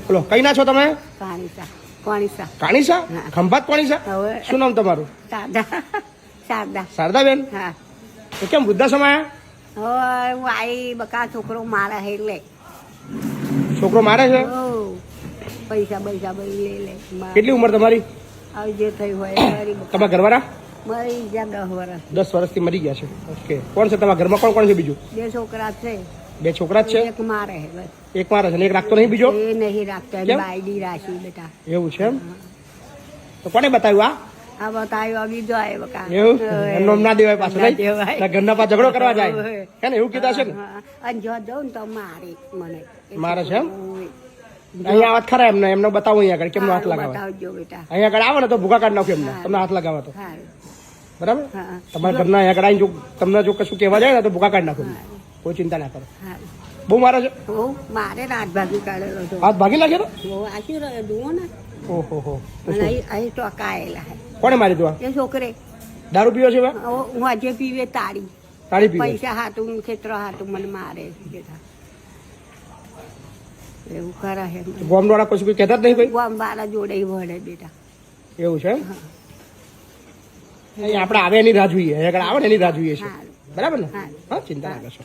બોલો કઈ ના છો તમે? કાણીસા ખંભાત કાણીસા. શું નામ તમારું? શારદાબેન. તો કેમ વૃદ્ધાશ્રમ આયા? છોકરો મારે એટલે છોકરો મારે છે? પૈસા પૈસા લઈ લે. કેટલી ઉંમર તમારી? જે થયું હોય. તમારા ઘરવાળા? મરી ગયા 10 વર્ષ. 10 વર્ષથી મરી ગયા છે. ઓકે. કોણ છે તમારા ઘરમાં? કોણ કોણ છે બીજું? 2 છોકરા છે. 2 છોકરા જ છે? એક મારે છે. એક મારે છે ને એક રાખતો નહીં બીજો? એ નહીં રાખતો. બાયડી રાશી બેટા. એવું છે એમ? તો કોને બતાવ્યું આ બતાવ્યું બીજો આવ્યો બકા. એવું એમનો ના દેવાય પાછું નહીં? ઘરના પાસે ઝઘડો કરવા જાય હે ને? એવું કીધા છે ને? અને જો દઉં ને તો મારે મને મારે છે એમ? અહીંયા વાત ખરા એમને એમને બતાવું અહીંયા આગળ કેમનો હાથ લગાવે. અહીંયા આગળ આવે ને તો ભૂકા કાઢ નાખો એમને તમને હાથ લગાવે તો. બરાબર. તમારા ઘરના અહીંયા આગળ આવીને જો તમને જો કશું કહેવા જાય ને તો ભૂકા કાઢ નાખો. કોઈ ચિંતા ના કરો. બહુ મારે છે? મારે હાથ ભાગી કાઢેલો હતો. હાથ ભાગી નાખેલો? આખી રહ્યો જુઓ ને. ઓહો. અહીં તો કાયેલા. કોને મારી તું? એ છોકરે દારૂ પીવો છે? હું આજે પીવે તાળી પીવે. પૈસા હાથું ખેતરો હાથું મને મારે બેટા. એવું કરે છે. ગોમ વાળા કશું કોઈ કહેતા જ નહીં? કોઈ ગોમ વાળા જોડે વળે બેટા. એવું છે? આપણે આવે એની રાહ જોઈએ. આગળ આવે ને એની રાહ જોઈએ છે. બરાબર ને? હા ચિંતા ના કરશો.